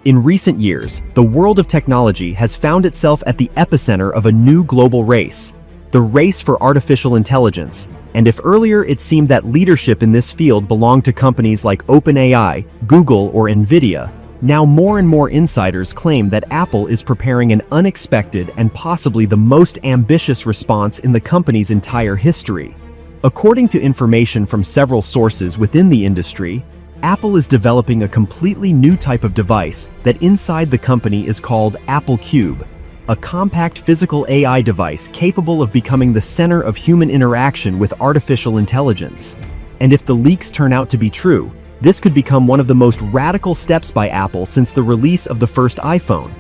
In recent years, the world of technology has found itself at the epicenter of a new global race, the race for artificial intelligence. And if earlier it seemed that leadership in this field belonged to companies like OpenAI, Google, or Nvidia, now more and more insiders claim that Apple is preparing an unexpected and possibly the most ambitious response in the company's entire history. According to information from several sources within the industry, Apple is developing a completely new type of device that inside the company is called iCube, a compact physical AI device capable of becoming the center of human interaction with artificial intelligence. And if the leaks turn out to be true, this could become one of the most radical steps by Apple since the release of the first iPhone.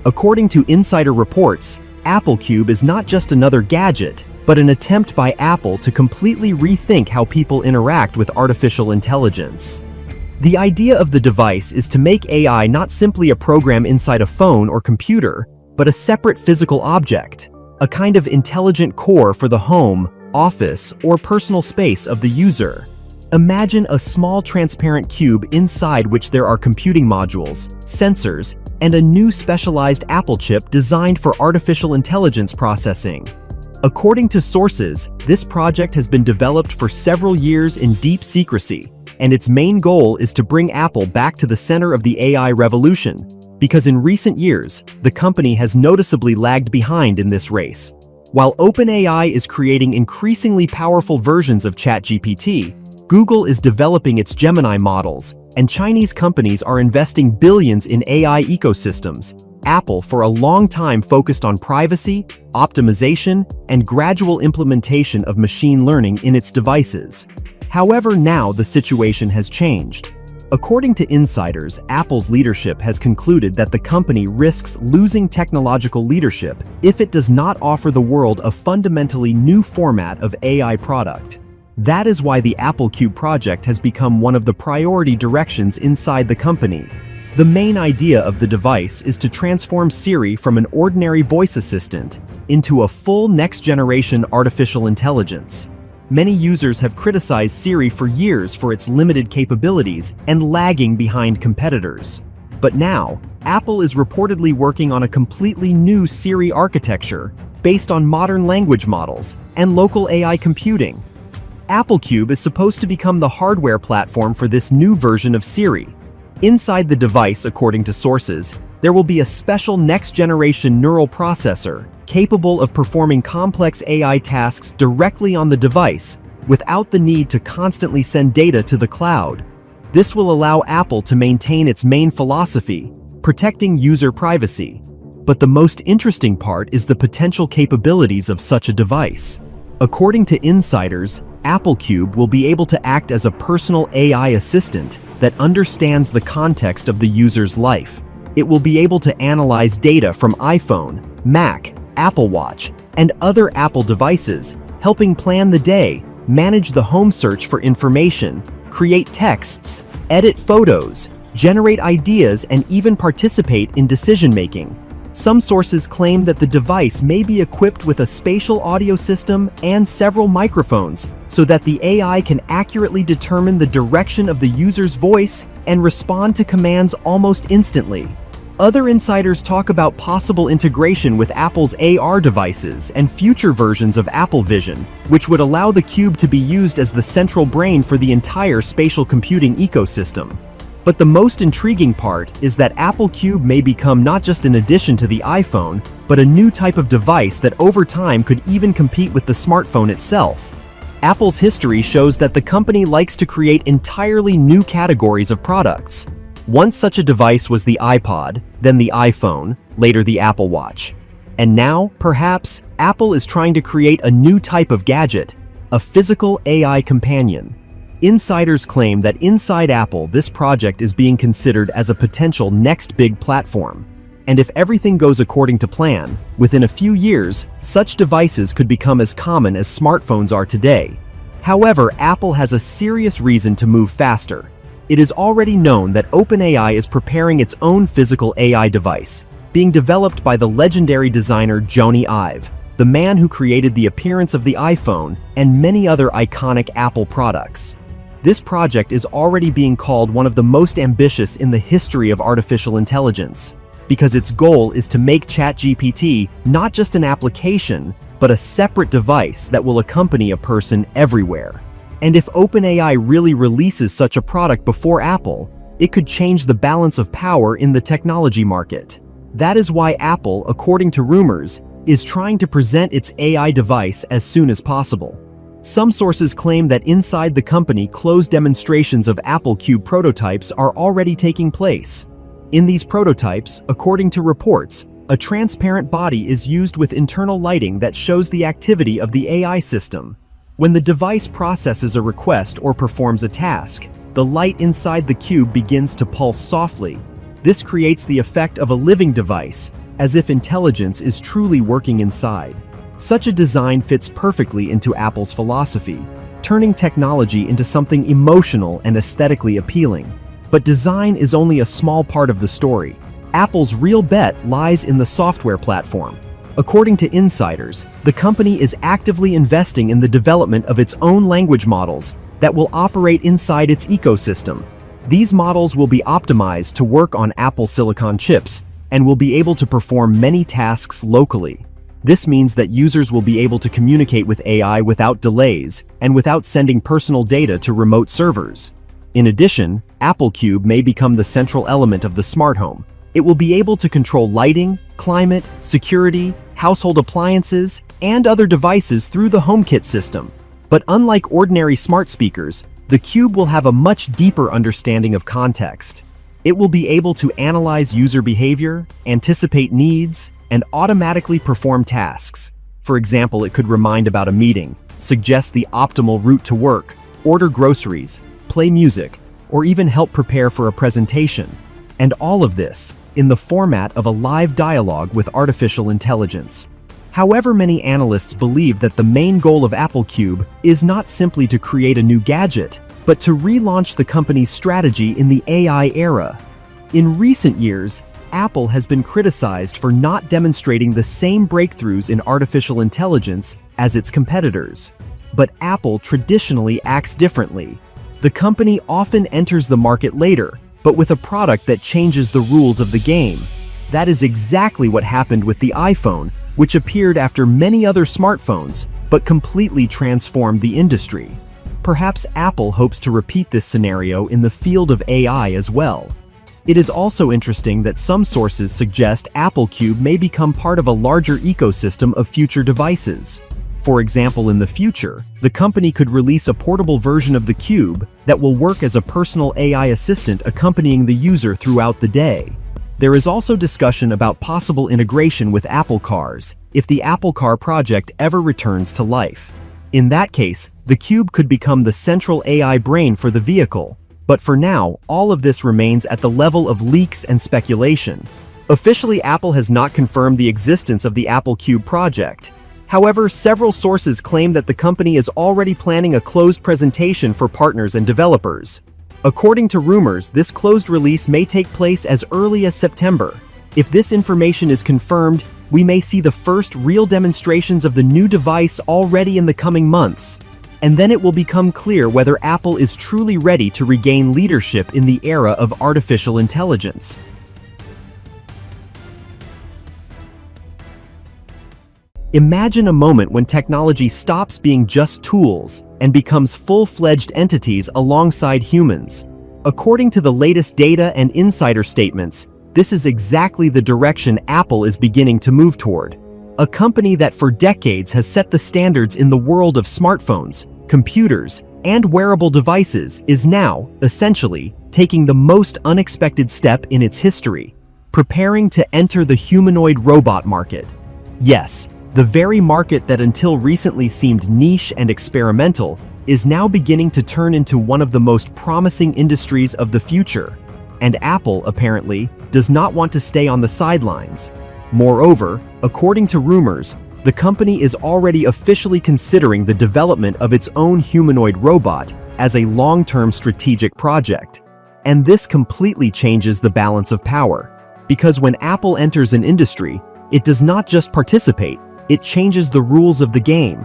According to insider reports, iCube is not just another gadget, but an attempt by Apple to completely rethink how people interact with artificial intelligence. The idea of the device is to make AI not simply a program inside a phone or computer, but a separate physical object, a kind of intelligent core for the home, office, or personal space of the user. Imagine a small transparent cube inside which there are computing modules, sensors, and a new specialized Apple chip designed for artificial intelligence processing. According to sources, this project has been developed for several years in deep secrecy, and its main goal is to bring Apple back to the center of the AI revolution, because in recent years, the company has noticeably lagged behind in this race. While OpenAI is creating increasingly powerful versions of ChatGPT, Google is developing its Gemini models, and Chinese companies are investing billions in AI ecosystems. Apple for a long time focused on privacy, optimization, and gradual implementation of machine learning in its devices. However, now the situation has changed. According to insiders, Apple's leadership has concluded that the company risks losing technological leadership if it does not offer the world a fundamentally new format of AI product. That is why the iCube project has become one of the priority directions inside the company. The main idea of the device is to transform Siri from an ordinary voice assistant into a full next-generation artificial intelligence. Many users have criticized Siri for years for its limited capabilities and lagging behind competitors. But now, Apple is reportedly working on a completely new Siri architecture based on modern language models and local AI computing. iCube is supposed to become the hardware platform for this new version of Siri. Inside the device, according to sources, there will be a special next-generation neural processor capable of performing complex AI tasks directly on the device without the need to constantly send data to the cloud. This will allow Apple to maintain its main philosophy, protecting user privacy. But the most interesting part is the potential capabilities of such a device. According to insiders, iCube will be able to act as a personal AI assistant that understands the context of the user's life. It will be able to analyze data from iPhone, Mac, Apple Watch, and other Apple devices, helping plan the day, manage the home search for information, create texts, edit photos, generate ideas, and even participate in decision-making. Some sources claim that the device may be equipped with a spatial audio system and several microphones so that the AI can accurately determine the direction of the user's voice and respond to commands almost instantly. Other insiders talk about possible integration with Apple's AR devices and future versions of Apple Vision, which would allow the Cube to be used as the central brain for the entire spatial computing ecosystem. But the most intriguing part is that iCube may become not just an addition to the iPhone, but a new type of device that over time could even compete with the smartphone itself. Apple's history shows that the company likes to create entirely new categories of products. Once such a device was the iPod, then the iPhone, later the Apple Watch. And now, perhaps, Apple is trying to create a new type of gadget, a physical AI companion. Insiders claim that inside Apple, this project is being considered as a potential next big platform. And if everything goes according to plan, within a few years, such devices could become as common as smartphones are today. However, Apple has a serious reason to move faster. It is already known that OpenAI is preparing its own physical AI device, being developed by the legendary designer Jony Ive, the man who created the appearance of the iPhone and many other iconic Apple products. This project is already being called one of the most ambitious in the history of artificial intelligence, because its goal is to make ChatGPT not just an application, but a separate device that will accompany a person everywhere. And if OpenAI really releases such a product before Apple, it could change the balance of power in the technology market. That is why Apple, according to rumors, is trying to present its AI device as soon as possible. Some sources claim that inside the company, closed demonstrations of iCube prototypes are already taking place. In these prototypes, according to reports, a transparent body is used with internal lighting that shows the activity of the AI system. When the device processes a request or performs a task, the light inside the cube begins to pulse softly. This creates the effect of a living device, as if intelligence is truly working inside. Such a design fits perfectly into Apple's philosophy, turning technology into something emotional and aesthetically appealing. But design is only a small part of the story. Apple's real bet lies in the software platform. According to insiders, the company is actively investing in the development of its own language models that will operate inside its ecosystem. These models will be optimized to work on Apple Silicon chips and will be able to perform many tasks locally. This means that users will be able to communicate with AI without delays and without sending personal data to remote servers. In addition, iCube may become the central element of the smart home. It will be able to control lighting, climate, security, household appliances, and other devices through the HomeKit system. But unlike ordinary smart speakers, the Cube will have a much deeper understanding of context. It will be able to analyze user behavior, anticipate needs, and automatically perform tasks. For example, it could remind about a meeting, suggest the optimal route to work, order groceries, play music, or even help prepare for a presentation. And all of this in the format of a live dialogue with artificial intelligence. However, many analysts believe that the main goal of iCube is not simply to create a new gadget, but to relaunch the company's strategy in the AI era. In recent years, Apple has been criticized for not demonstrating the same breakthroughs in artificial intelligence as its competitors. But Apple traditionally acts differently. The company often enters the market later, but with a product that changes the rules of the game. That is exactly what happened with the iPhone, which appeared after many other smartphones, but completely transformed the industry. Perhaps Apple hopes to repeat this scenario in the field of AI as well. It is also interesting that some sources suggest iCube may become part of a larger ecosystem of future devices. For example, in the future, the company could release a portable version of the Cube that will work as a personal AI assistant accompanying the user throughout the day. There is also discussion about possible integration with Apple Cars if the Apple Car project ever returns to life. In that case, the Cube could become the central AI brain for the vehicle. But for now, all of this remains at the level of leaks and speculation. Officially, Apple has not confirmed the existence of the iCube project. However, several sources claim that the company is already planning a closed presentation for partners and developers. According to rumors, this closed release may take place as early as September. If this information is confirmed, we may see the first real demonstrations of the new device already in the coming months. And then it will become clear whether Apple is truly ready to regain leadership in the era of artificial intelligence. Imagine a moment when technology stops being just tools and becomes full-fledged entities alongside humans. According to the latest data and insider statements, this is exactly the direction Apple is beginning to move toward. A company that for decades has set the standards in the world of smartphones, computers, and wearable devices is now, essentially, taking the most unexpected step in its history, preparing to enter the humanoid robot market. Yes, the very market that until recently seemed niche and experimental is now beginning to turn into one of the most promising industries of the future. And Apple, apparently, does not want to stay on the sidelines. Moreover, according to rumors, the company is already officially considering the development of its own humanoid robot as a long-term strategic project. And this completely changes the balance of power, because when Apple enters an industry, it does not just participate, it changes the rules of the game.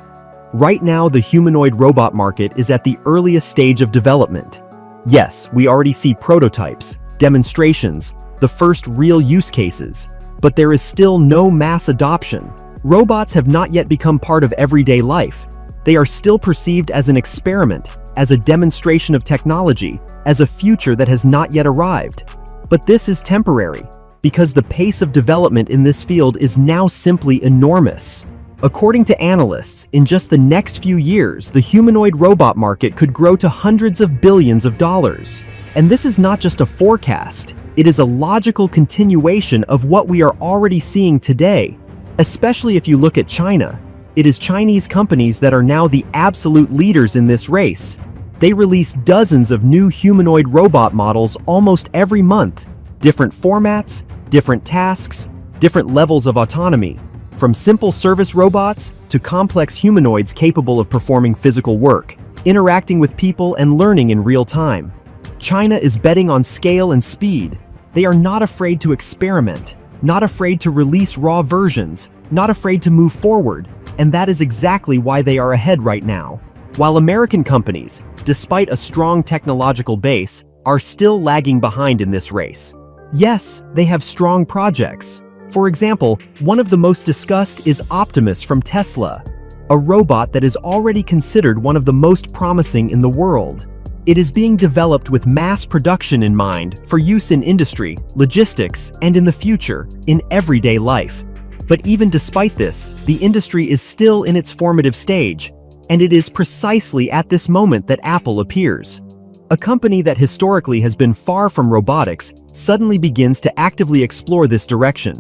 Right now, the humanoid robot market is at the earliest stage of development. Yes, we already see prototypes, demonstrations, the first real use cases, but there is still no mass adoption. Robots have not yet become part of everyday life. They are still perceived as an experiment, as a demonstration of technology, as a future that has not yet arrived. But this is temporary, because the pace of development in this field is now simply enormous. According to analysts, in just the next few years, the humanoid robot market could grow to hundreds of billions of dollars. And this is not just a forecast, it is a logical continuation of what we are already seeing today. Especially if you look at China, it is Chinese companies that are now the absolute leaders in this race. They release dozens of new humanoid robot models almost every month. Different formats, different tasks, different levels of autonomy. From simple service robots to complex humanoids capable of performing physical work, interacting with people and learning in real time. China is betting on scale and speed. They are not afraid to experiment, not afraid to release raw versions, not afraid to move forward, and that is exactly why they are ahead right now. While American companies, despite a strong technological base, are still lagging behind in this race. Yes, they have strong projects. For example, one of the most discussed is Optimus from Tesla, a robot that is already considered one of the most promising in the world. It is being developed with mass production in mind for use in industry, logistics, and in the future, in everyday life. But even despite this, the industry is still in its formative stage, and it is precisely at this moment that Apple appears. A company that historically has been far from robotics suddenly begins to actively explore this direction.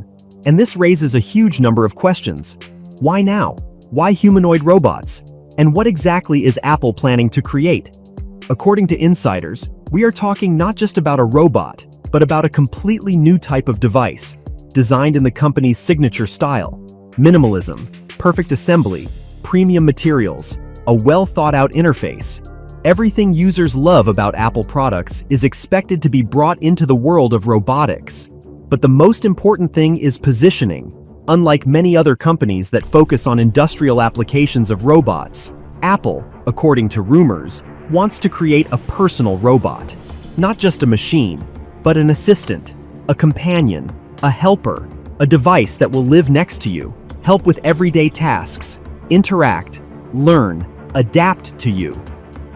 And this raises a huge number of questions. Why now? Why humanoid robots? And what exactly is Apple planning to create? According to insiders, we are talking not just about a robot, but about a completely new type of device, designed in the company's signature style. Minimalism, perfect assembly, premium materials, a well-thought-out interface. Everything users love about Apple products is expected to be brought into the world of robotics. But the most important thing is positioning. Unlike many other companies that focus on industrial applications of robots, Apple, according to rumors, wants to create a personal robot. Not just a machine, but an assistant, a companion, a helper, a device that will live next to you, help with everyday tasks, interact, learn, adapt to you.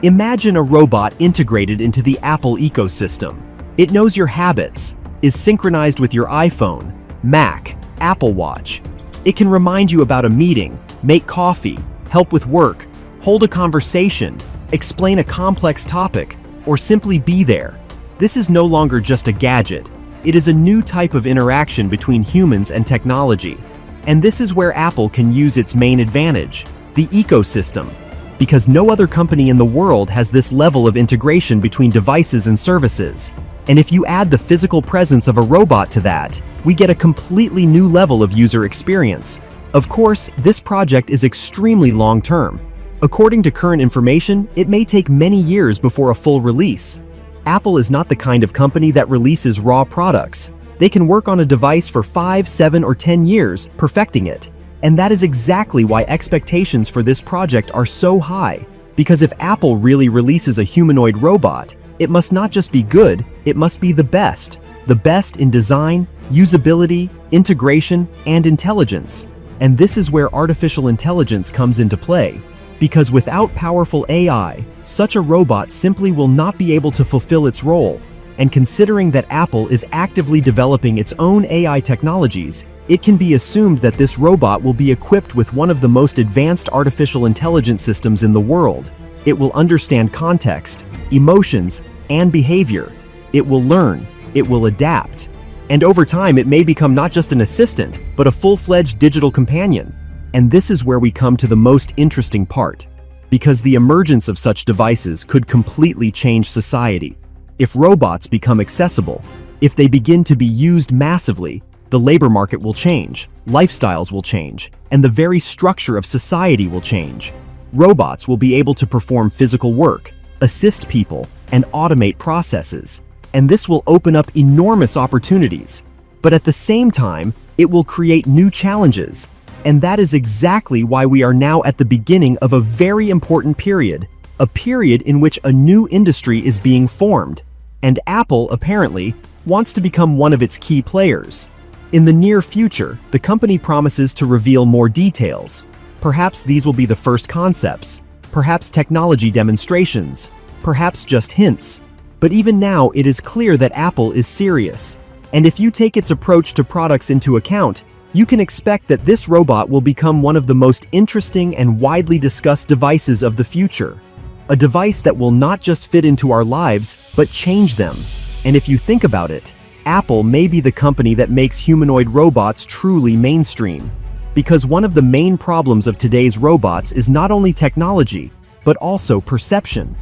Imagine a robot integrated into the Apple ecosystem. It knows your habits, is synchronized with your iPhone, Mac, Apple Watch. It can remind you about a meeting, make coffee, help with work, hold a conversation, explain a complex topic, or simply be there. This is no longer just a gadget. It is a new type of interaction between humans and technology. And this is where Apple can use its main advantage, the ecosystem. Because no other company in the world has this level of integration between devices and services. And if you add the physical presence of a robot to that, we get a completely new level of user experience. Of course, this project is extremely long-term. According to current information, it may take many years before a full release. Apple is not the kind of company that releases raw products. They can work on a device for 5, 7, or 10 years, perfecting it. And that is exactly why expectations for this project are so high. Because if Apple really releases a humanoid robot, it must not just be good, it must be the best. The best in design, usability, integration, and intelligence. And this is where artificial intelligence comes into play. Because without powerful AI, such a robot simply will not be able to fulfill its role. And considering that Apple is actively developing its own AI technologies, it can be assumed that this robot will be equipped with one of the most advanced artificial intelligence systems in the world. It will understand context, emotions, and behavior. It will learn, it will adapt. And over time, it may become not just an assistant, but a full-fledged digital companion. And this is where we come to the most interesting part. Because the emergence of such devices could completely change society. If robots become accessible, if they begin to be used massively, the labor market will change, lifestyles will change, and the very structure of society will change. Robots will be able to perform physical work, assist people, and automate processes. And this will open up enormous opportunities. But at the same time, it will create new challenges. And that is exactly why we are now at the beginning of a very important period, a period in which a new industry is being formed, and Apple, apparently, wants to become one of its key players. In the near future, the company promises to reveal more details. Perhaps these will be the first concepts, perhaps technology demonstrations, perhaps just hints. But even now, it is clear that Apple is serious. And if you take its approach to products into account, you can expect that this robot will become one of the most interesting and widely discussed devices of the future. A device that will not just fit into our lives, but change them. And if you think about it, Apple may be the company that makes humanoid robots truly mainstream. Because one of the main problems of today's robots is not only technology, but also perception.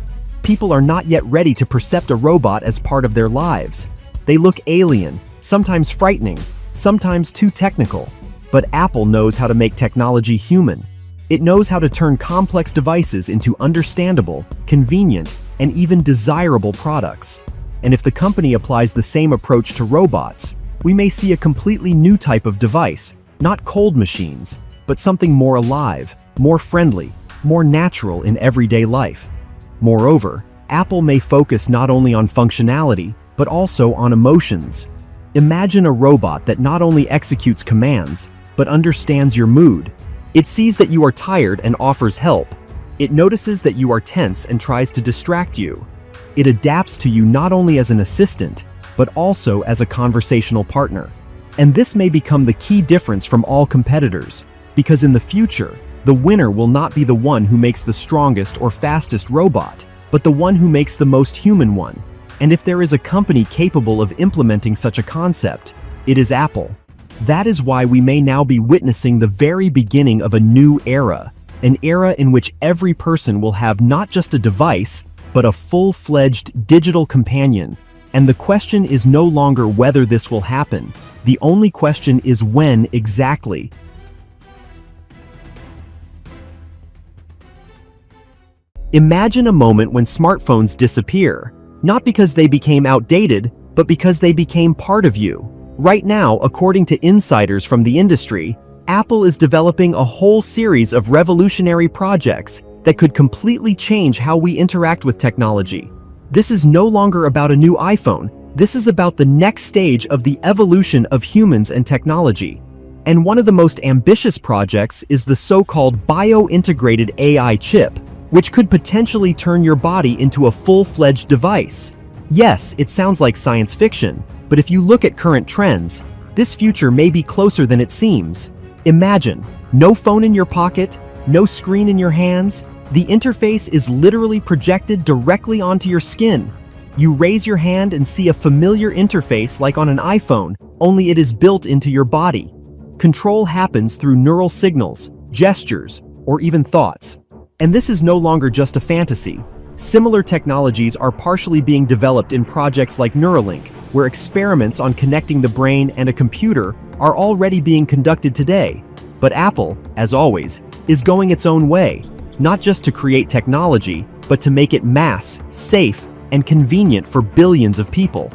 People are not yet ready to percept a robot as part of their lives. They look alien, sometimes frightening, sometimes too technical. But Apple knows how to make technology human. It knows how to turn complex devices into understandable, convenient, and even desirable products. And if the company applies the same approach to robots, we may see a completely new type of device, not cold machines, but something more alive, more friendly, more natural in everyday life. Moreover, Apple may focus not only on functionality, but also on emotions. Imagine a robot that not only executes commands, but understands your mood. It sees that you are tired and offers help. It notices that you are tense and tries to distract you. It adapts to you not only as an assistant, but also as a conversational partner. And this may become the key difference from all competitors, because in the future, the winner will not be the one who makes the strongest or fastest robot, but the one who makes the most human one. And if there is a company capable of implementing such a concept, it is Apple. That is why we may now be witnessing the very beginning of a new era, an era in which every person will have not just a device, but a full-fledged digital companion. And the question is no longer whether this will happen. The only question is when exactly. Imagine a moment when smartphones disappear, not because they became outdated, but because they became part of you. Right now, according to insiders from the industry, Apple is developing a whole series of revolutionary projects that could completely change how we interact with technology. This is no longer about a new iPhone. This is about the next stage of the evolution of humans and technology. And one of the most ambitious projects is the so-called Biointegrated AI chip, which could potentially turn your body into a full-fledged device. Yes, it sounds like science fiction, but if you look at current trends, this future may be closer than it seems. Imagine, no phone in your pocket, no screen in your hands. The interface is literally projected directly onto your skin. You raise your hand and see a familiar interface like on an iPhone, only it is built into your body. Control happens through neural signals, gestures, or even thoughts. And this is no longer just a fantasy. Similar technologies are partially being developed in projects like Neuralink, where experiments on connecting the brain and a computer are already being conducted today. But Apple, as always, is going its own way, not just to create technology, but to make it mass, safe, and convenient for billions of people.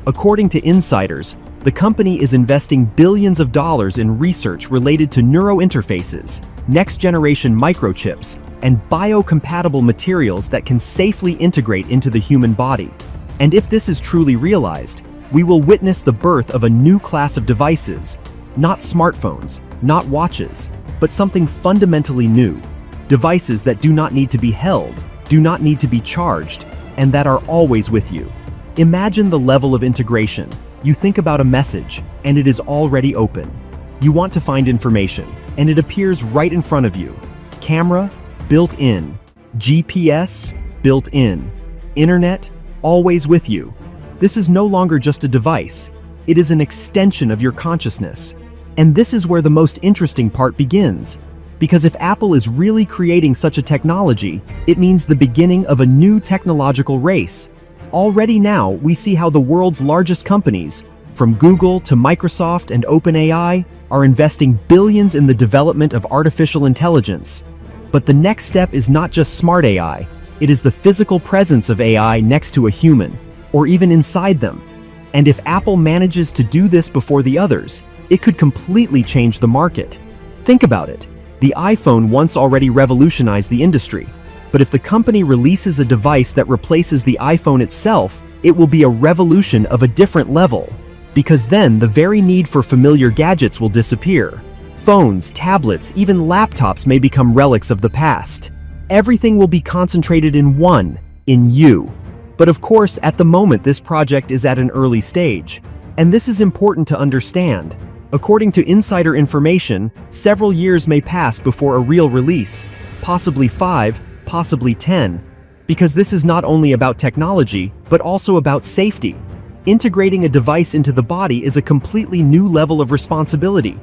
According to insiders, the company is investing billions of dollars in research related to neurointerfaces, next-generation microchips, and biocompatible materials that can safely integrate into the human body. And if this is truly realized, we will witness the birth of a new class of devices, not smartphones, not watches, but something fundamentally new. Devices that do not need to be held, do not need to be charged, and that are always with you. Imagine the level of integration. You think about a message, and it is already open. You want to find information, and it appears right in front of you. Camera, built in. GPS, built in. Internet, always with you. This is no longer just a device. It is an extension of your consciousness. And this is where the most interesting part begins. Because if Apple is really creating such a technology, it means the beginning of a new technological race. Already now, we see how the world's largest companies, from Google to Microsoft and OpenAI, are investing billions in the development of artificial intelligence. But the next step is not just smart AI, it is the physical presence of AI next to a human, or even inside them. And if Apple manages to do this before the others, it could completely change the market. Think about it. The iPhone once already revolutionized the industry, but if the company releases a device that replaces the iPhone itself, it will be a revolution of a different level, because then the very need for familiar gadgets will disappear. Phones, tablets, even laptops may become relics of the past. Everything will be concentrated in you. But of course, at the moment, this project is at an early stage. And this is important to understand. According to insider information, several years may pass before a real release, possibly 5, possibly 10, because this is not only about technology, but also about safety. Integrating a device into the body is a completely new level of responsibility.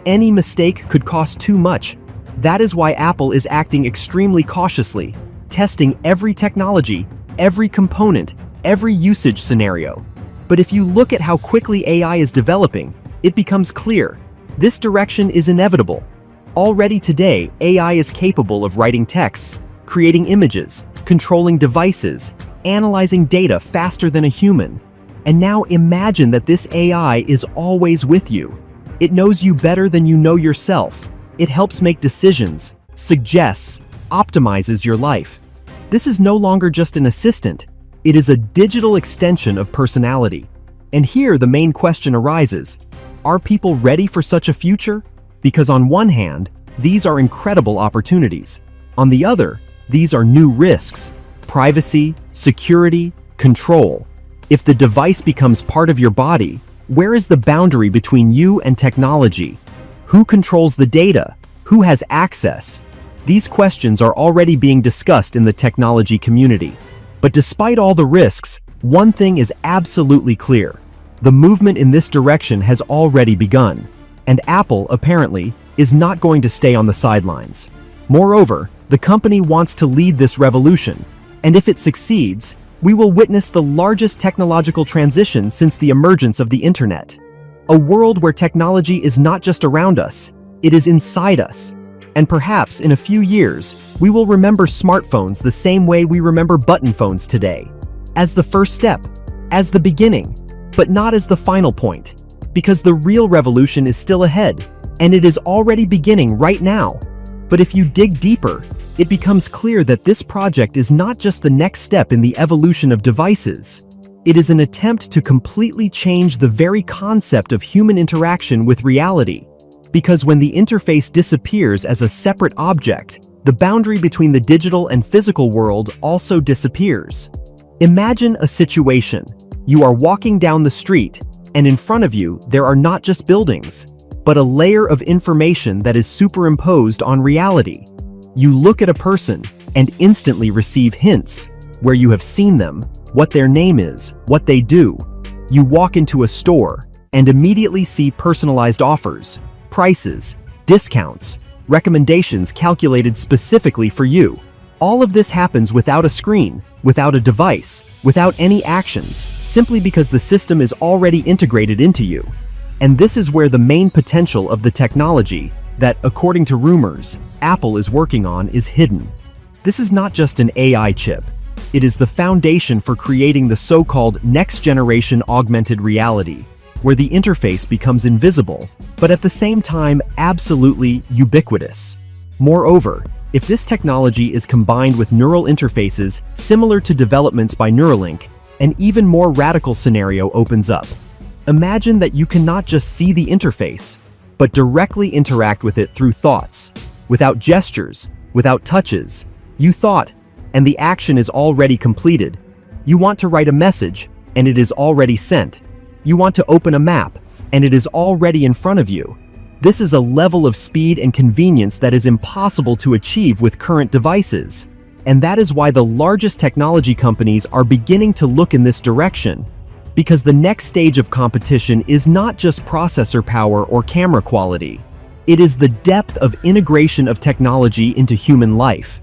Any mistake could cost too much. That is why Apple is acting extremely cautiously, testing every technology, every component, every usage scenario. But if you look at how quickly AI is developing, it becomes clear. This direction is inevitable. Already today, AI is capable of writing texts, creating images, controlling devices, analyzing data faster than a human. And now imagine that this AI is always with you. It knows you better than you know yourself. It helps make decisions, suggests, optimizes your life. This is no longer just an assistant. It is a digital extension of personality. And here the main question arises. Are people ready for such a future? Because on one hand, these are incredible opportunities. On the other, these are new risks: privacy, security, control. If the device becomes part of your body, where is the boundary between you and technology? Who controls the data? Who has access? These questions are already being discussed in the technology community. But despite all the risks, one thing is absolutely clear. The movement in this direction has already begun, and Apple, apparently, is not going to stay on the sidelines. Moreover, the company wants to lead this revolution, and if it succeeds, we will witness the largest technological transition since the emergence of the internet. A world where technology is not just around us, it is inside us. And perhaps in a few years, we will remember smartphones the same way we remember button phones today. As the first step, as the beginning, but not as the final point. Because the real revolution is still ahead, and it is already beginning right now. But if you dig deeper, it becomes clear that this project is not just the next step in the evolution of devices. It is an attempt to completely change the very concept of human interaction with reality. Because when the interface disappears as a separate object, the boundary between the digital and physical world also disappears. Imagine a situation. You are walking down the street, and in front of you, there are not just buildings, but a layer of information that is superimposed on reality. You look at a person and instantly receive hints, where you have seen them, what their name is, what they do. You walk into a store and immediately see personalized offers, prices, discounts, recommendations calculated specifically for you. All of this happens without a screen, without a device, without any actions, simply because the system is already integrated into you. And this is where the main potential of the technology that, according to rumors, Apple is working on is hidden. This is not just an AI chip. It is the foundation for creating the so-called next-generation augmented reality, where the interface becomes invisible, but at the same time absolutely ubiquitous. Moreover, if this technology is combined with neural interfaces similar to developments by Neuralink, an even more radical scenario opens up. Imagine that you cannot just see the interface, but directly interact with it through thoughts, without gestures, without touches. You thought, and the action is already completed. You want to write a message, and it is already sent. You want to open a map, and it is already in front of you. This is a level of speed and convenience that is impossible to achieve with current devices. And that is why the largest technology companies are beginning to look in this direction. Because the next stage of competition is not just processor power or camera quality. It is the depth of integration of technology into human life.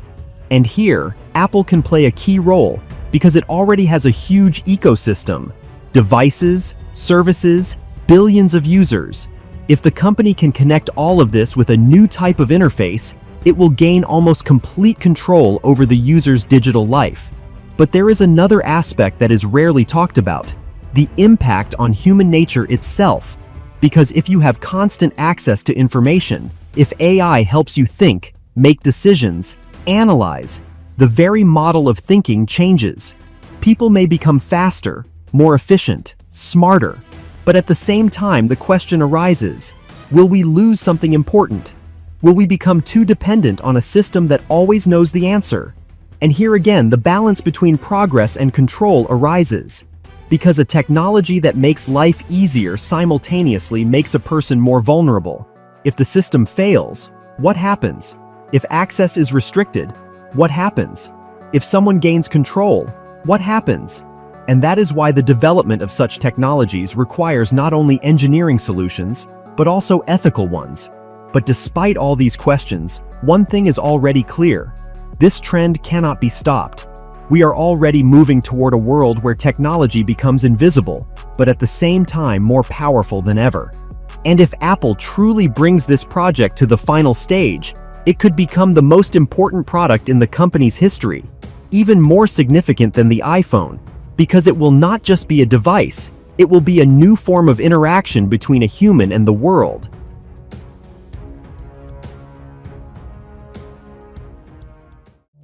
And here, Apple can play a key role because it already has a huge ecosystem. Devices, services, billions of users. If the company can connect all of this with a new type of interface, it will gain almost complete control over the user's digital life. But there is another aspect that is rarely talked about: the impact on human nature itself. Because if you have constant access to information, If AI helps you think, make decisions, analyze, the very model of thinking changes. People may become faster, more efficient, smarter, but at the same time the question arises, will we lose something important? Will we become too dependent on a system that always knows the answer? And here again, the balance between progress and control arises. Because a technology that makes life easier simultaneously makes a person more vulnerable. If the system fails, what happens? If access is restricted, what happens? If someone gains control, what happens? And that is why the development of such technologies requires not only engineering solutions, but also ethical ones. But despite all these questions, one thing is already clear. This trend cannot be stopped. We are already moving toward a world where technology becomes invisible, but at the same time more powerful than ever. And if Apple truly brings this project to the final stage, it could become the most important product in the company's history, even more significant than the iPhone, because it will not just be a device, it will be a new form of interaction between a human and the world.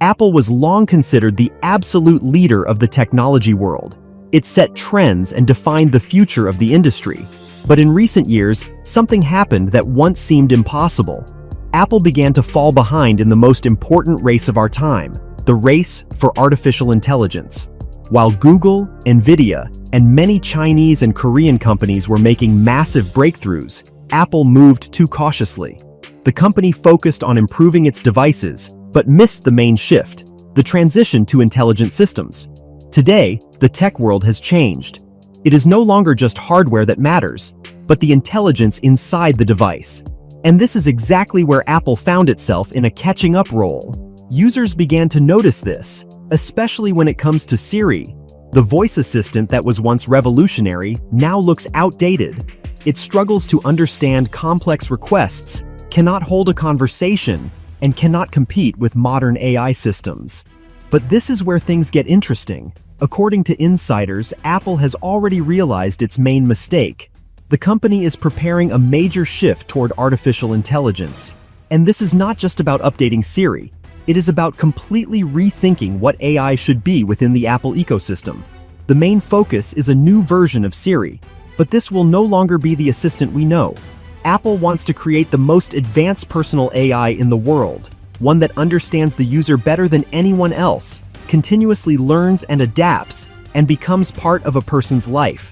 Apple was long considered the absolute leader of the technology world. It set trends and defined the future of the industry. But in recent years, something happened that once seemed impossible. Apple began to fall behind in the most important race of our time, the race for artificial intelligence. While Google, Nvidia, and many Chinese and Korean companies were making massive breakthroughs, Apple moved too cautiously. The company focused on improving its devices, but missed the main shift, the transition to intelligent systems. Today, the tech world has changed. It is no longer just hardware that matters, but the intelligence inside the device. And this is exactly where Apple found itself in a catching-up role. Users began to notice this, especially when it comes to Siri. The voice assistant that was once revolutionary now looks outdated. It struggles to understand complex requests, cannot hold a conversation, and cannot compete with modern AI systems. But this is where things get interesting. According to insiders, Apple has already realized its main mistake. The company is preparing a major shift toward artificial intelligence. And this is not just about updating Siri. It is about completely rethinking what AI should be within the Apple ecosystem. The main focus is a new version of Siri, but this will no longer be the assistant we know. Apple wants to create the most advanced personal AI in the world, one that understands the user better than anyone else, continuously learns and adapts, and becomes part of a person's life.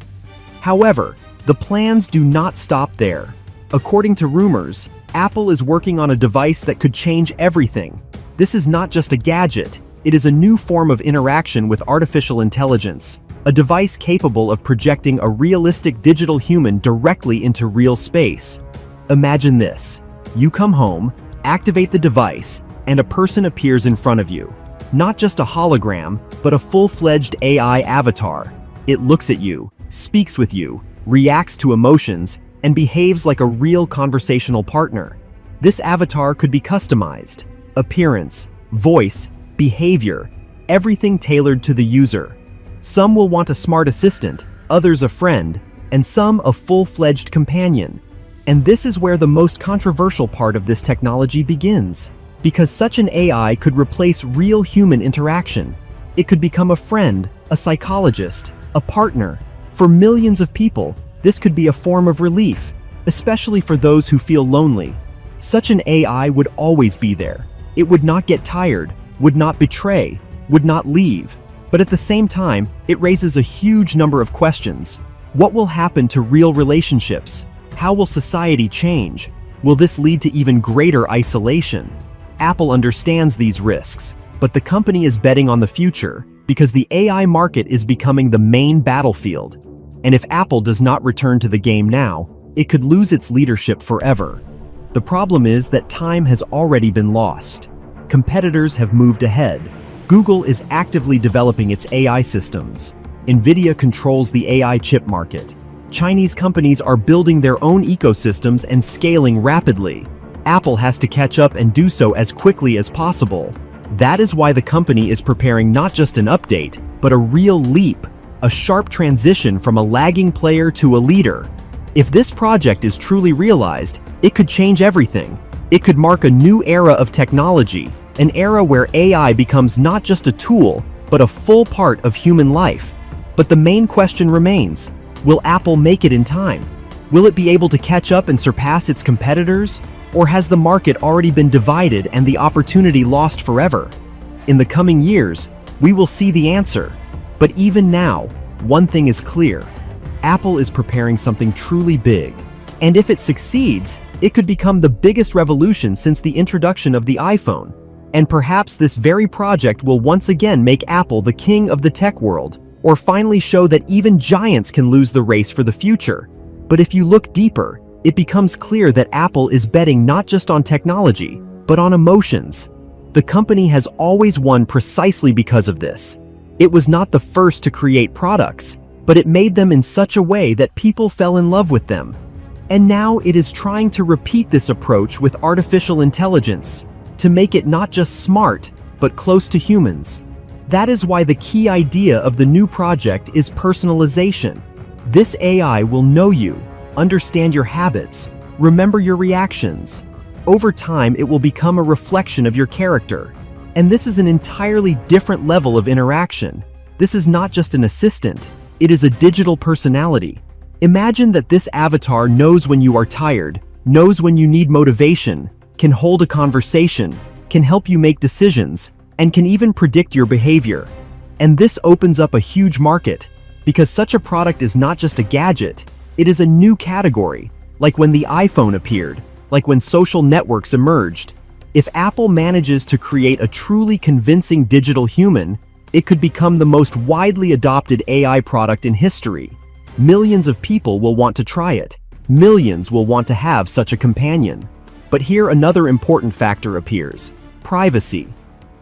However, the plans do not stop there. According to rumors, Apple is working on a device that could change everything. This is not just a gadget, it is a new form of interaction with artificial intelligence, a device capable of projecting a realistic digital human directly into real space. Imagine this. You come home, activate the device, and a person appears in front of you. Not just a hologram, but a full-fledged AI avatar. It looks at you, speaks with you, reacts to emotions, and behaves like a real conversational partner. This avatar could be customized. Appearance, voice, behavior, everything tailored to the user. Some will want a smart assistant, others a friend, and some a full-fledged companion. And this is where the most controversial part of this technology begins. Because such an AI could replace real human interaction. It could become a friend, a psychologist, a partner. For millions of people, this could be a form of relief, especially for those who feel lonely. Such an AI would always be there. It would not get tired, would not betray, would not leave. But at the same time, it raises a huge number of questions. What will happen to real relationships? How will society change? Will this lead to even greater isolation? Apple understands these risks, but the company is betting on the future because the AI market is becoming the main battlefield. And if Apple does not return to the game now, it could lose its leadership forever. The problem is that time has already been lost. Competitors have moved ahead. Google is actively developing its AI systems. Nvidia controls the AI chip market. Chinese companies are building their own ecosystems and scaling rapidly. Apple has to catch up and do so as quickly as possible. That is why the company is preparing not just an update, but a real leap, a sharp transition from a lagging player to a leader. If this project is truly realized, it could change everything. It could mark a new era of technology, an era where AI becomes not just a tool, but a full part of human life. But the main question remains, will Apple make it in time? Will it be able to catch up and surpass its competitors? Or has the market already been divided and the opportunity lost forever? In the coming years, we will see the answer. But even now, one thing is clear. Apple is preparing something truly big. And if it succeeds, it could become the biggest revolution since the introduction of the iPhone. And perhaps this very project will once again make Apple the king of the tech world, or finally show that even giants can lose the race for the future. But if you look deeper, it becomes clear that Apple is betting not just on technology, but on emotions. The company has always won precisely because of this. It was not the first to create products, but it made them in such a way that people fell in love with them. And now it is trying to repeat this approach with artificial intelligence, to make it not just smart, but close to humans. That is why the key idea of the new project is personalization. This AI will know you, understand your habits, remember your reactions. Over time, it will become a reflection of your character. And this is an entirely different level of interaction. This is not just an assistant, it is a digital personality. Imagine that this avatar knows when you are tired, knows when you need motivation, can hold a conversation, can help you make decisions, and can even predict your behavior. And this opens up a huge market, because such a product is not just a gadget, it is a new category, like when the iPhone appeared, like when social networks emerged. If Apple manages to create a truly convincing digital human, it could become the most widely adopted AI product in history. Millions of people will want to try it. Millions will want to have such a companion. But here another important factor appears: privacy.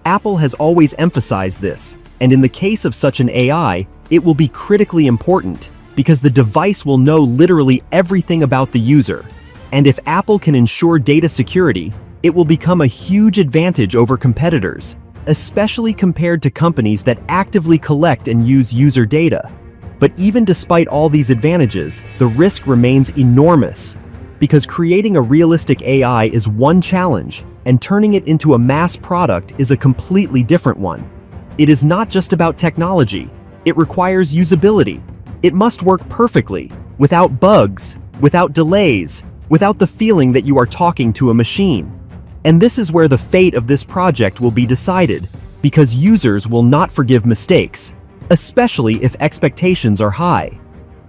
Apple has always emphasized this, and in the case of such an AI, it will be critically important because the device will know literally everything about the user. And if Apple can ensure data security, it will become a huge advantage over competitors, especially compared to companies that actively collect and use user data. But even despite all these advantages, the risk remains enormous, because creating a realistic AI is one challenge, and turning it into a mass product is a completely different one. It is not just about technology, it requires usability. It must work perfectly, without bugs, without delays, without the feeling that you are talking to a machine. And this is where the fate of this project will be decided, because users will not forgive mistakes, especially if expectations are high.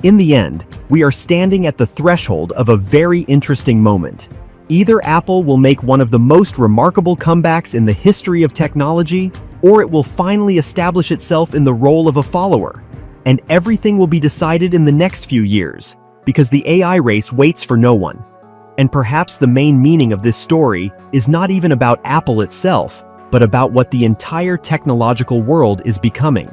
In the end, we are standing at the threshold of a very interesting moment. Either Apple will make one of the most remarkable comebacks in the history of technology, or it will finally establish itself in the role of a follower. And everything will be decided in the next few years, because the AI race waits for no one. And perhaps the main meaning of this story is not even about Apple itself, but about what the entire technological world is becoming.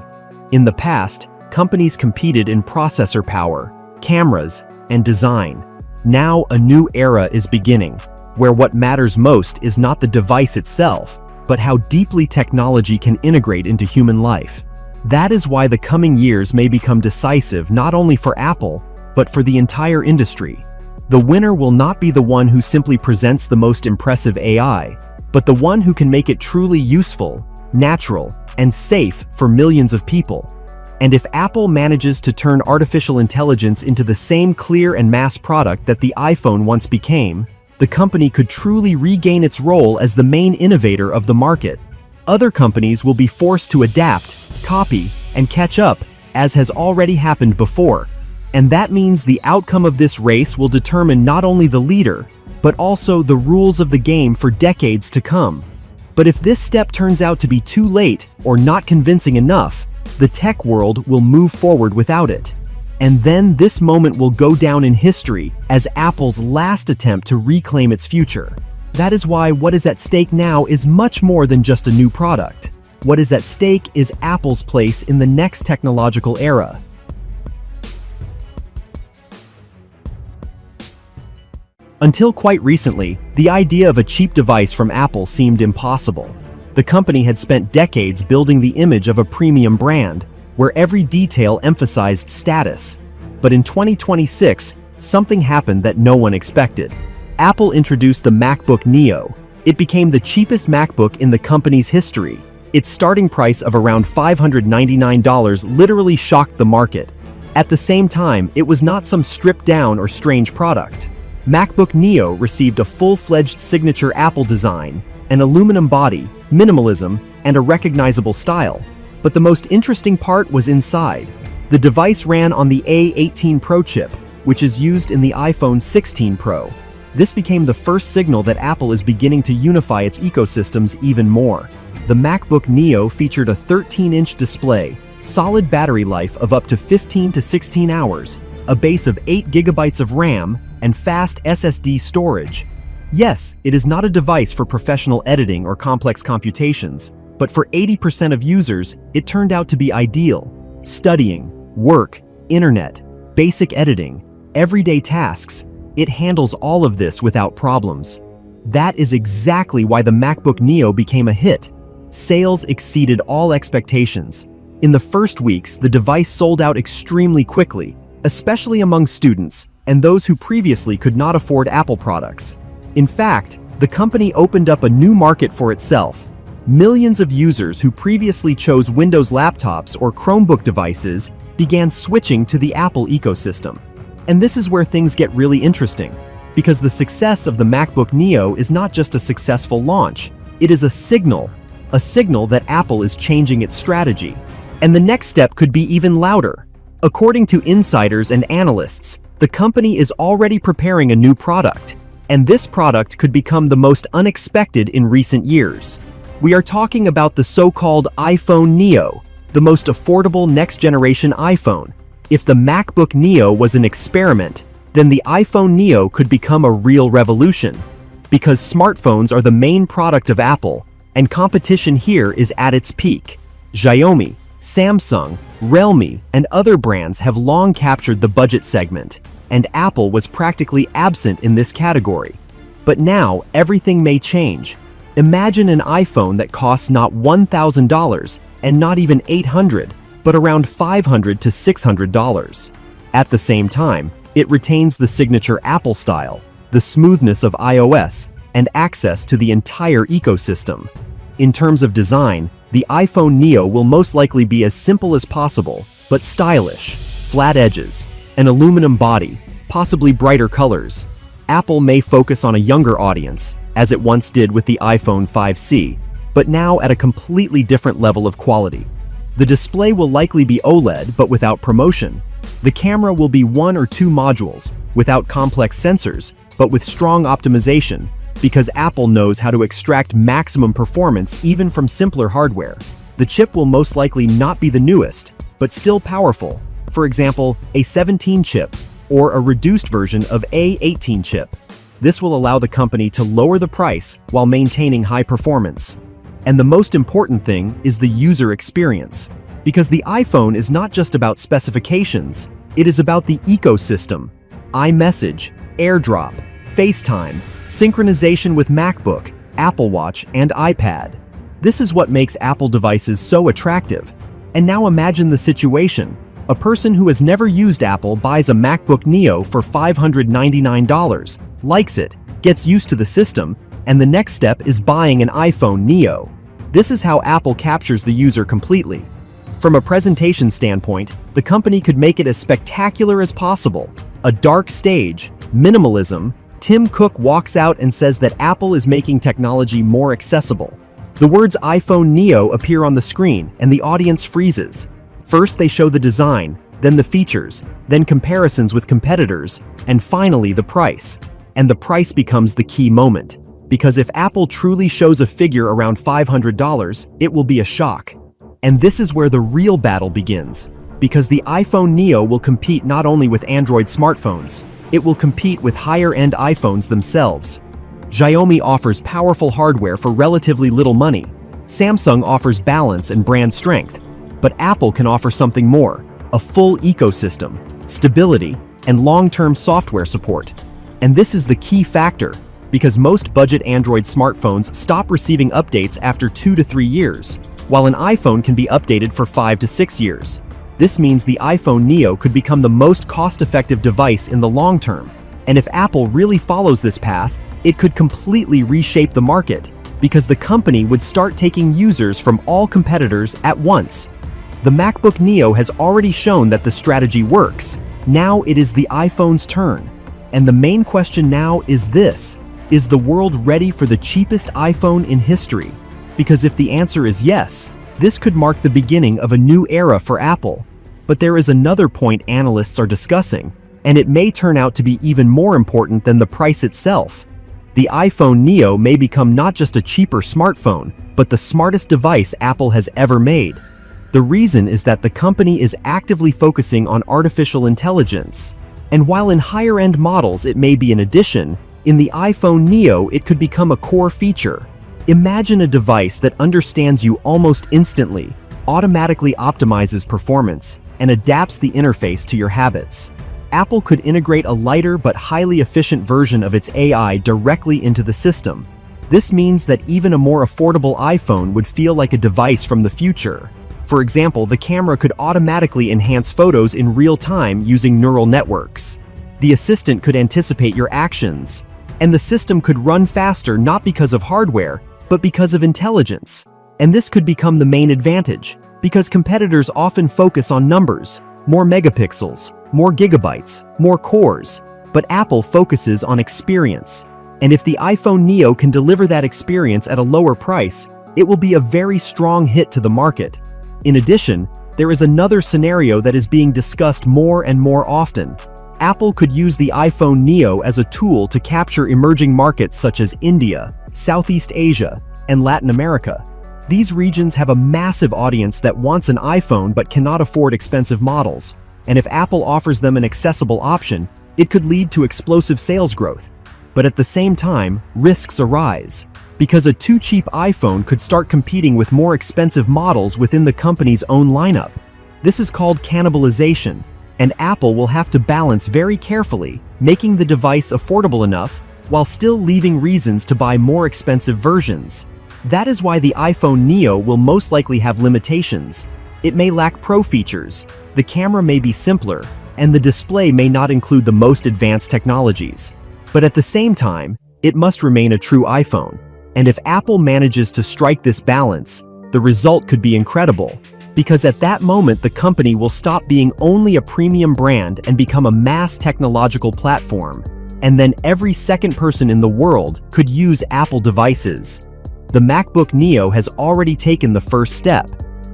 In the past, companies competed in processor power, cameras, and design. Now a new era is beginning, where what matters most is not the device itself, but how deeply technology can integrate into human life. That is why the coming years may become decisive not only for Apple, but for the entire industry. The winner will not be the one who simply presents the most impressive AI, but the one who can make it truly useful, natural, and safe for millions of people. And if Apple manages to turn artificial intelligence into the same clear and mass product that the iPhone once became, the company could truly regain its role as the main innovator of the market. Other companies will be forced to adapt, copy, and catch up, as has already happened before. And that means the outcome of this race will determine not only the leader, but also the rules of the game for decades to come. But if this step turns out to be too late or not convincing enough, the tech world will move forward without it. And then this moment will go down in history as Apple's last attempt to reclaim its future. That is why what is at stake now is much more than just a new product. What is at stake is Apple's place in the next technological era. Until quite recently, the idea of a cheap device from Apple seemed impossible. The company had spent decades building the image of a premium brand, where every detail emphasized status. But in 2026, something happened that no one expected. Apple introduced the MacBook Neo. It became the cheapest MacBook in the company's history. Its starting price of around $599 literally shocked the market. At the same time, it was not some stripped-down or strange product. MacBook Neo received a full-fledged signature Apple design, an aluminum body, minimalism, and a recognizable style. But the most interesting part was inside. The device ran on the A18 Pro chip, which is used in the iPhone 16 Pro. This became the first signal that Apple is beginning to unify its ecosystems even more. The MacBook Neo featured a 13-inch display, solid battery life of up to 15 to 16 hours, a base of 8 GB of RAM, and fast SSD storage. Yes, it is not a device for professional editing or complex computations, but for 80% of users, it turned out to be ideal. Studying, work, internet, basic editing, everyday tasks, it handles all of this without problems. That is exactly why the MacBook Neo became a hit. Sales exceeded all expectations. In the first weeks, the device sold out extremely quickly, especially among students and those who previously could not afford Apple products. In fact, the company opened up a new market for itself. Millions of users who previously chose Windows laptops or Chromebook devices began switching to the Apple ecosystem. And this is where things get really interesting, because the success of the MacBook Neo is not just a successful launch, it is a signal that Apple is changing its strategy. And the next step could be even louder. According to insiders and analysts, the company is already preparing a new product, and this product could become the most unexpected in recent years. We are talking about the so-called iPhone Neo, the most affordable next-generation iPhone. If the MacBook Neo was an experiment, then the iPhone Neo could become a real revolution. Because smartphones are the main product of Apple, and competition here is at its peak. Xiaomi, Samsung, Realme, and other brands have long captured the budget segment, and Apple was practically absent in this category. But now, everything may change. Imagine an iPhone that costs not $1,000 and not even $800, but around $500 to $600. At the same time, it retains the signature Apple style, the smoothness of iOS, and access to the entire ecosystem. In terms of design, the iPhone Neo will most likely be as simple as possible, but stylish, flat edges, an aluminum body, possibly brighter colors. Apple may focus on a younger audience, as it once did with the iPhone 5C, but now at a completely different level of quality. The display will likely be OLED, but without promotion. The camera will be 1 or 2 modules, without complex sensors, but with strong optimization, because Apple knows how to extract maximum performance even from simpler hardware. The chip will most likely not be the newest, but still powerful. For example, a 17 chip, or a reduced version of A18 chip. This will allow the company to lower the price while maintaining high performance. And the most important thing is the user experience. Because the iPhone is not just about specifications, it is about the ecosystem. iMessage, AirDrop, FaceTime, synchronization with MacBook, Apple Watch, and iPad. This is what makes Apple devices so attractive. And now imagine the situation. A person who has never used Apple buys a MacBook Neo for $599, likes it, gets used to the system, and the next step is buying an iPhone Neo. This is how Apple captures the user completely. From a presentation standpoint, the company could make it as spectacular as possible. A dark stage, minimalism. Tim Cook walks out and says that Apple is making technology more accessible. The words iPhone Neo appear on the screen and the audience freezes. First they show the design, then the features, then comparisons with competitors, and finally the price. And the price becomes the key moment. Because if Apple truly shows a figure around $500, it will be a shock. And this is where the real battle begins. Because the iPhone Neo will compete not only with Android smartphones, it will compete with higher-end iPhones themselves. Xiaomi offers powerful hardware for relatively little money. Samsung offers balance and brand strength. But Apple can offer something more, a full ecosystem, stability, and long-term software support. And this is the key factor, because most budget Android smartphones stop receiving updates after 2 to 3 years, while an iPhone can be updated for 5 to 6 years. This means the iPhone Neo could become the most cost-effective device in the long term. And if Apple really follows this path, it could completely reshape the market, because the company would start taking users from all competitors at once. The MacBook Neo has already shown that the strategy works. Now it is the iPhone's turn. And the main question now is this: is the world ready for the cheapest iPhone in history? Because if the answer is yes, this could mark the beginning of a new era for Apple. But there is another point analysts are discussing, and it may turn out to be even more important than the price itself. The iPhone Neo may become not just a cheaper smartphone, but the smartest device Apple has ever made. The reason is that the company is actively focusing on artificial intelligence. And while in higher-end models it may be an addition, in the iPhone Neo it could become a core feature. Imagine a device that understands you almost instantly, automatically optimizes performance, and adapts the interface to your habits. Apple could integrate a lighter but highly efficient version of its AI directly into the system. This means that even a more affordable iPhone would feel like a device from the future. For example, the camera could automatically enhance photos in real time using neural networks. The assistant could anticipate your actions. And the system could run faster not because of hardware, but because of intelligence. And this could become the main advantage, because competitors often focus on numbers, more megapixels, more gigabytes, more cores, but Apple focuses on experience. And if the iPhone Neo can deliver that experience at a lower price, it will be a very strong hit to the market. In addition, there is another scenario that is being discussed more and more often. Apple could use the iPhone Neo as a tool to capture emerging markets such as India, Southeast Asia, and Latin America. These regions have a massive audience that wants an iPhone but cannot afford expensive models. And if Apple offers them an accessible option, it could lead to explosive sales growth. But at the same time, risks arise, because a too cheap iPhone could start competing with more expensive models within the company's own lineup. This is called cannibalization, and Apple will have to balance very carefully, making the device affordable enough while still leaving reasons to buy more expensive versions. That is why the iPhone Neo will most likely have limitations. It may lack pro features, the camera may be simpler, and the display may not include the most advanced technologies. But at the same time, it must remain a true iPhone. And if Apple manages to strike this balance, the result could be incredible. Because at that moment, the company will stop being only a premium brand and become a mass technological platform. And then every second person in the world could use Apple devices. The MacBook Neo has already taken the first step,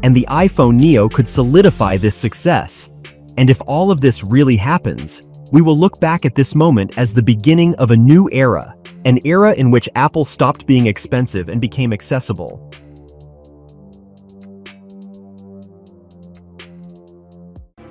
and the iPhone Neo could solidify this success. And if all of this really happens, we will look back at this moment as the beginning of a new era, an era in which Apple stopped being expensive and became accessible.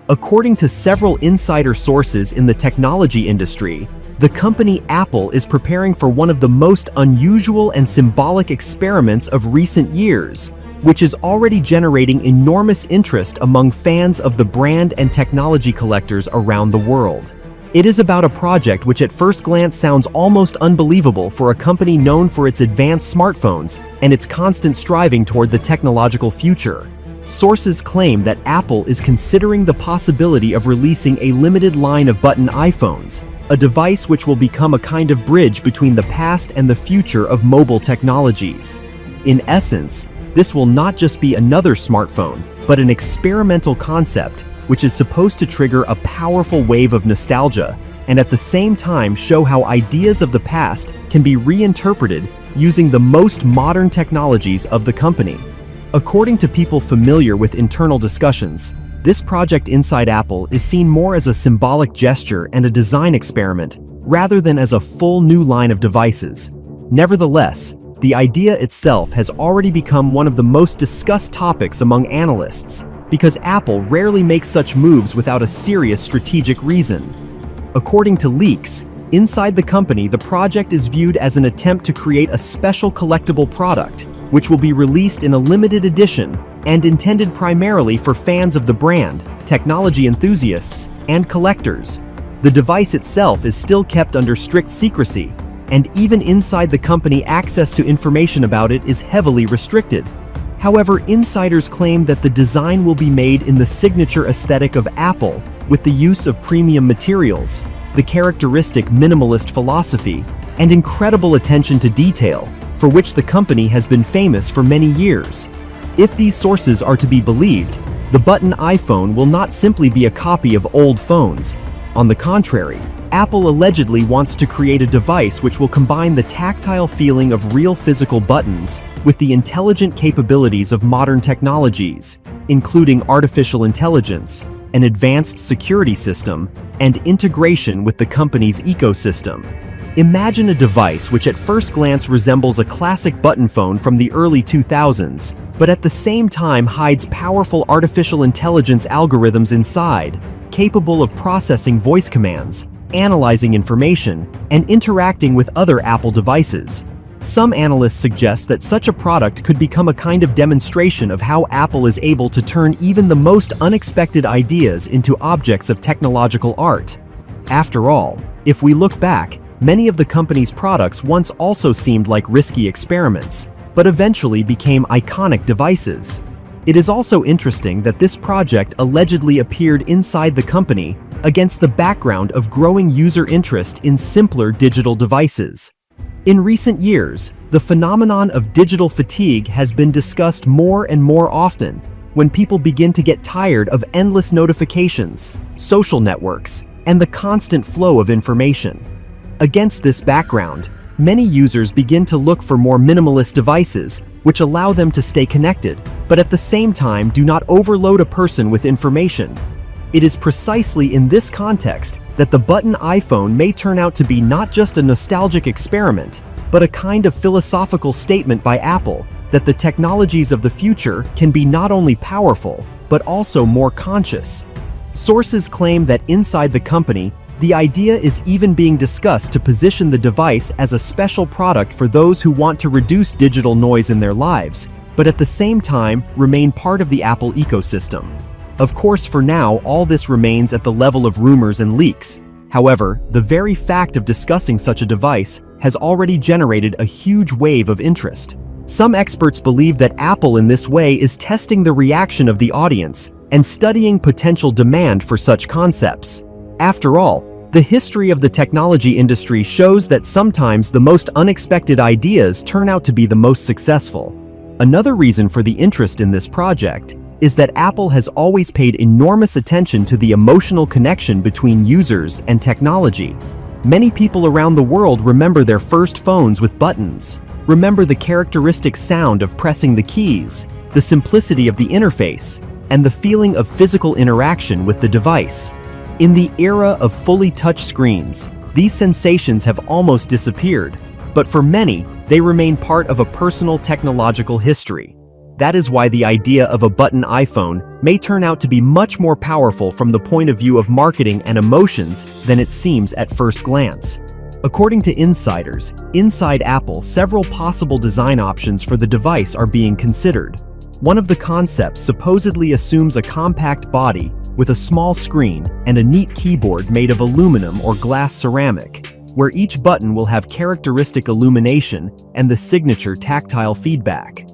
According to several insider sources in the technology industry, the company Apple is preparing for one of the most unusual and symbolic experiments of recent years, which is already generating enormous interest among fans of the brand and technology collectors around the world. It is about a project which at first glance sounds almost unbelievable for a company known for its advanced smartphones and its constant striving toward the technological future. Sources claim that Apple is considering the possibility of releasing a limited line of button iPhones, a device which will become a kind of bridge between the past and the future of mobile technologies. In essence, this will not just be another smartphone, but an experimental concept which is supposed to trigger a powerful wave of nostalgia and at the same time show how ideas of the past can be reinterpreted using the most modern technologies of the company. According to people familiar with internal discussions, this project inside Apple is seen more as a symbolic gesture and a design experiment, rather than as a full new line of devices. Nevertheless, the idea itself has already become one of the most discussed topics among analysts, because Apple rarely makes such moves without a serious strategic reason. According to leaks, inside the company, the project is viewed as an attempt to create a special collectible product, which will be released in a limited edition and intended primarily for fans of the brand, technology enthusiasts, and collectors. The device itself is still kept under strict secrecy, and even inside the company, access to information about it is heavily restricted. However, insiders claim that the design will be made in the signature aesthetic of Apple, with the use of premium materials. the characteristic minimalist philosophy, and incredible attention to detail, for which the company has been famous for many years. If these sources are to be believed, the button iPhone will not simply be a copy of old phones. On the contrary, Apple allegedly wants to create a device which will combine the tactile feeling of real physical buttons with the intelligent capabilities of modern technologies, including artificial intelligence, an advanced security system, and integration with the company's ecosystem. Imagine a device which at first glance resembles a classic button phone from the early 2000s, but at the same time hides powerful artificial intelligence algorithms inside, capable of processing voice commands, analyzing information, and interacting with other Apple devices. Some analysts suggest that such a product could become a kind of demonstration of how Apple is able to turn even the most unexpected ideas into objects of technological art. After all, if we look back, many of the company's products once also seemed like risky experiments, but eventually became iconic devices. It is also interesting that this project allegedly appeared inside the company against the background of growing user interest in simpler digital devices. In recent years, the phenomenon of digital fatigue has been discussed more and more often when people begin to get tired of endless notifications, social networks, and the constant flow of information. Against this background, many users begin to look for more minimalist devices which allow them to stay connected, but at the same time do not overload a person with information. It is precisely in this context that the button iPhone may turn out to be not just a nostalgic experiment, but a kind of philosophical statement by Apple that the technologies of the future can be not only powerful, but also more conscious. Sources claim that inside the company, the idea is even being discussed to position the device as a special product for those who want to reduce digital noise in their lives, but at the same time remain part of the Apple ecosystem. Of course, for now, all this remains at the level of rumors and leaks. However, the very fact of discussing such a device has already generated a huge wave of interest. Some experts believe that Apple in this way is testing the reaction of the audience and studying potential demand for such concepts. After all, the history of the technology industry shows that sometimes the most unexpected ideas turn out to be the most successful. Another reason for the interest in this project is that Apple has always paid enormous attention to the emotional connection between users and technology. Many people around the world remember their first phones with buttons, remember the characteristic sound of pressing the keys, the simplicity of the interface, and the feeling of physical interaction with the device. In the era of fully touch screens, these sensations have almost disappeared, but for many, they remain part of a personal technological history. That is why the idea of a button iPhone may turn out to be much more powerful from the point of view of marketing and emotions than it seems at first glance. According to insiders, inside Apple, several possible design options for the device are being considered. One of the concepts supposedly assumes a compact body with a small screen and a neat keyboard made of aluminum or glass ceramic, where each button will have characteristic illumination and the signature tactile feedback.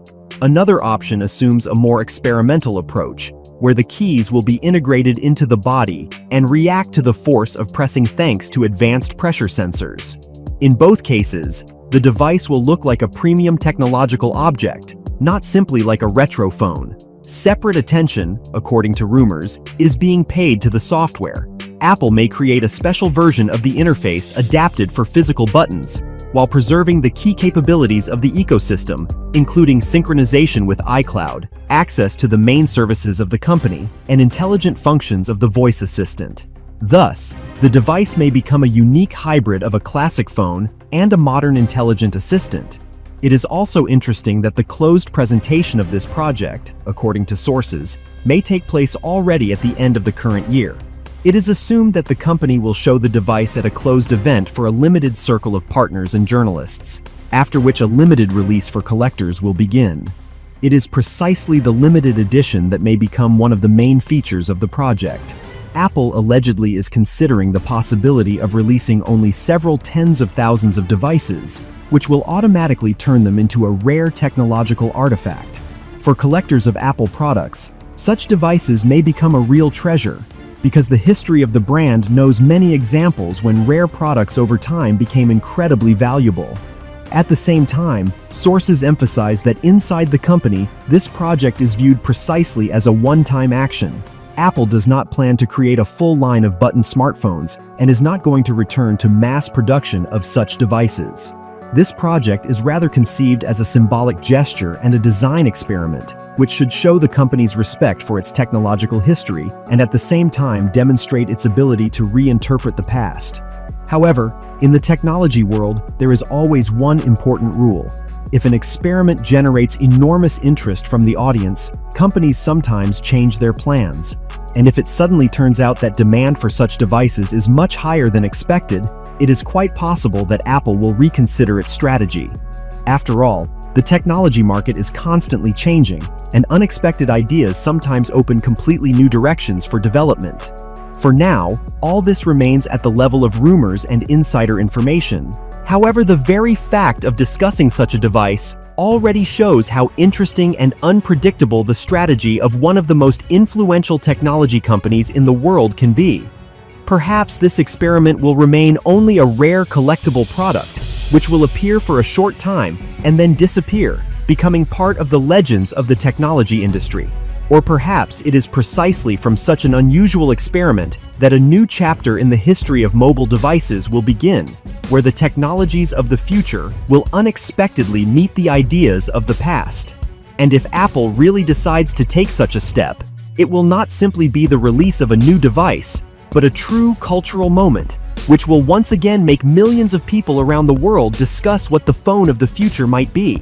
Another option assumes a more experimental approach, where the keys will be integrated into the body and react to the force of pressing thanks to advanced pressure sensors. In both cases, the device will look like a premium technological object, not simply like a retro phone. Separate attention, according to rumors, is being paid to the software. Apple may create a special version of the interface adapted for physical buttons, while preserving the key capabilities of the ecosystem, including synchronization with iCloud, access to the main services of the company, and intelligent functions of the voice assistant. Thus, the device may become a unique hybrid of a classic phone and a modern intelligent assistant. It is also interesting that the closed presentation of this project, according to sources, may take place already at the end of the current year. It is assumed that the company will show the device at a closed event for a limited circle of partners and journalists, after which a limited release for collectors will begin. It is precisely the limited edition that may become one of the main features of the project. Apple allegedly is considering the possibility of releasing only several tens of thousands of devices, which will automatically turn them into a rare technological artifact. For collectors of Apple products, such devices may become a real treasure. because the history of the brand knows many examples when rare products over time became incredibly valuable. At the same time, sources emphasize that inside the company, this project is viewed precisely as a one-time action. Apple does not plan to create a full line of button smartphones and is not going to return to mass production of such devices. This project is rather conceived as a symbolic gesture and a design experiment, which should show the company's respect for its technological history and at the same time demonstrate its ability to reinterpret the past. However, in the technology world, there is always one important rule. If an experiment generates enormous interest from the audience, companies sometimes change their plans. And if it suddenly turns out that demand for such devices is much higher than expected, it is quite possible that Apple will reconsider its strategy. After all, the technology market is constantly changing, and unexpected ideas sometimes open completely new directions for development. For now, all this remains at the level of rumors and insider information. However, the very fact of discussing such a device already shows how interesting and unpredictable the strategy of one of the most influential technology companies in the world can be. Perhaps this experiment will remain only a rare collectible product, which will appear for a short time and then disappear, becoming part of the legends of the technology industry. Or perhaps it is precisely from such an unusual experiment that a new chapter in the history of mobile devices will begin, where the technologies of the future will unexpectedly meet the ideas of the past. And if Apple really decides to take such a step, it will not simply be the release of a new device, but a true cultural moment, which will once again make millions of people around the world discuss what the phone of the future might be.